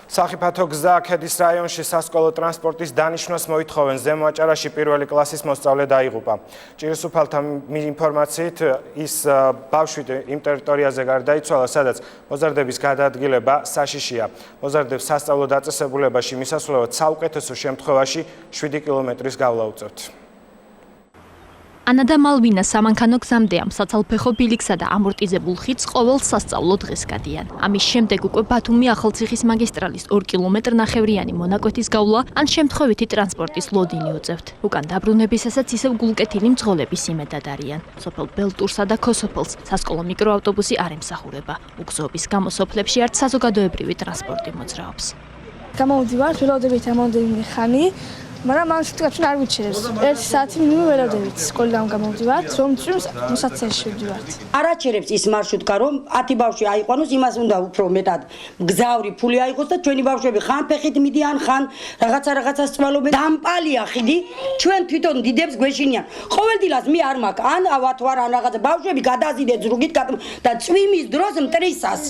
Სახიფათო გზა ქედის რაიონში სასკოლო ტრანსპორტის დანიშნვას მოითხოვენ. ზემო აჭარაში პირველი კლასის მოსწავლე დაიღუპა. ჭირისუფალთა ინფორმაციით ის ბავშვი იმ ტერიტორიაზე გარდაიცვალა, სადაც მოზარდების გადაადგილება საშიშია. მოზარდებს სასწავლო დაწესებულებაში მისასვლელად საუკეთესო შემთხვევაში 7 კილომეტრის გავლა უწევთ. ანა და მალვინა სამანქანო გზამდე ამ საცალფეხო ბილიკსა და ამორტიზებულ ხიდს ყოველ სასწავლო დღეს გადიან. ამის შემდეგ უკვე ბათუმი ახალციხის მაგისტრალის 2 კილომეტრნახევრიანი მონაკვეთის გავლა ან შემთხვევითი ტრანსპორტის ლოდინი უწევთ. უკან დაბრუნებისასაც ისევ გულკეთილი მძღოლების იმედად არიან. სოფელ ბელტურსა და ქოსოფელს სასკოლო მიკროავტობუსი არ ემსახურება. უგზობის გამო სოფლებში არც საზოგადოებრივი ტრანსპორტი მოძრაობს. გამოვდივართ, ველოდებით ამოდენი ხანი. მაგრამ ამ სიტუაციებში არ ვიცერებს. 1 საათი მინიმუმ ველოდებით სკოლიდან გამოვდივართ, რომ წვიმს მოსაცეში ვდივართ. არ აჩერებს ის მარშრუტკა, რომ 10 ბავშვი აიყვანოს, იმას უნდა უფრო მეტად გზავრი ფული აიღოს და ჩვენი ბავშვები ხან ფეხით მიდიან, ხან რაღაცა სწავლობენ. დამპალია ხიდი, ჩვენ თვითონ დიდებს გვეშინიან. ყოველდღიურად მე არ მაქვს, ან ავათო არ ან რაღაცა ბავშვები გადაზიდეთ ზრუგით და წვიმის დროს მტრისას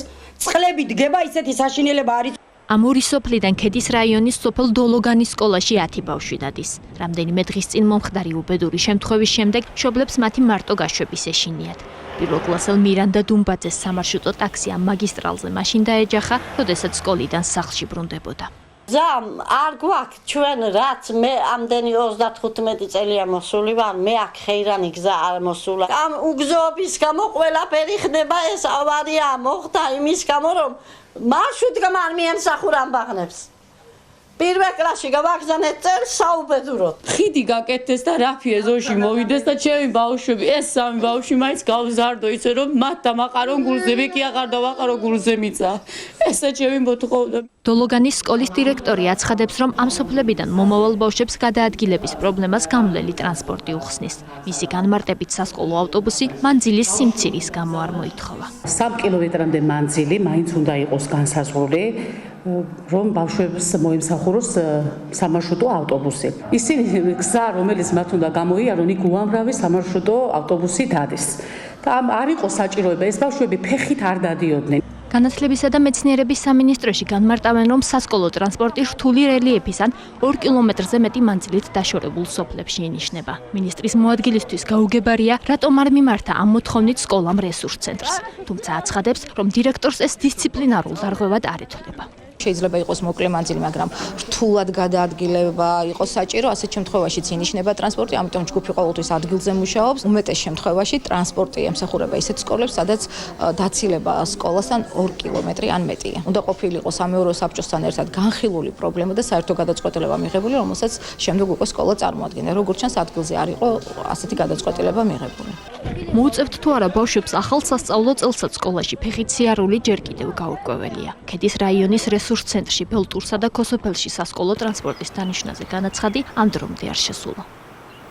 წყლები დგება, ისეთი საშინელება არის. ამ ორი სოფლიდან ქედის რაიონის სოფელ დოლოგანის სკოლაში 10 ბავშვი დადის. რამდენიმე დღის წინ მომხდარი უბედური შემთხვევის შემდეგ მშობლებს მათი მარტო გაშვების ეშინიათ. პირველ კლასელ მირანდა დუმბაძეს სამარშრუტო ტაქსი ამ მაგისტრალზე მაშინ დაეჯახა, როდესაც სკოლიდან სახლში ბრუნდებოდა. გზა არ გვაქვს ჩვენ რაც მე ამდენი 35 წელია მოსული ვარ, მე აქ ხეირანი გზა არ მოსულა. ამ უგზობის გამო ყველაფერი ხდება, ეს ავარია მოხდა იმის გამო რომ მარშრუტკამ არ მიემსახურა ამ ბაღნებს. პირველ კლასში გავაგზავნეთ წელს საუბედუროდ. ხიდი გაკეთდეს და რაფიე ზოში მოვიდეს და ჩემი ბავშვები, ეს სამი ბავშვი მაინც გავზარდო ისე რომ მათ დამაყარო გულზე, მე კი აღარ დავაყარო გულზე მიწა. ესე ჩემი მოთხოვნა. დოლოგანის სკოლის დირექტორი აცხადებს, რომ ამ სოფლებიდან მომავალ ბავშვებს გადაადგილების პრობლემას გამვლელი ტრანსპორტი უხსნის. მისი განმარტებით სასკოლო ავტობუსი მანძილის სიმცირის გამო არ მოითხოვა. 3 კილომეტრამდე მანძილი მაინც უნდა იყოს განსაზღვრული, რომ ბავშვებს მოემსახუროს სამარშრუტო ავტობუსი. ისინი გზა, რომელიც მათ უნდა გამოიარონ, იქ უამრავი სამარშრუტო ავტობუსი დადის. და არ იყო საჭიროება ეს ბავშვები ფეხით არ დადიოდნენ. განათლებისა და მეცნიერების სამინისტროში განმარტავენ, რომ სასკოლო ტრანსპორტი რთული რელიეფის ან 2 კილომეტრზე მეტი მანძილით დაშორებულ სოფლებში ინიშნება. მინისტრის მოადგილისთვის გაუგებარია, რატომ არ მიმართა ამ მოთხოვნით სკოლამ რესურს ცენტრს. თუმცა აცხადებს, რომ დირექტორს ეს დისციპლინარულ დარღვევად არ ეთვლება. შეიძლება იყოს მოკლე მანძილი, მაგრამ რთულად გადაადგილება იყოს საჭირო, ასეთ შემთხვევაშიც ინიშნება ტრანსპორტი, ამიტომ ჯგუფი ყოველთვის ადგილზე მუშაობს. უმეტეს შემთხვევაში ტრანსპორტი ემსახურება ისეთ სკოლებს, სადაც დაცილება სკოლასთან 2 კილომეტრი ან მეტია. უნდა ყოფილიყო სამეურვეო საბჭოსთან ერთად განხილული პრობლემა და საერთო გადაწყვეტილება მიღებული, რომელსაც შემდეგ უკვე სკოლა წარმოადგენდა. როგორც ჩანს, ადგილზე არ იყო ასეთი გადაწყვეტილება მიღებული. მოუწევთ თუ არა ბავშვებს ახალ სასწავლო წელსაც სკოლაში ფეხით სიარული ჯერ კიდევ გაურკვეველია. ქედის რაიონის რესურს ცენტრში ბელტურსა და ქოსოფელში სასკოლო ტრანსპორტის დანიშნაზე განაცხადი ამ დრომდე არ შესულა.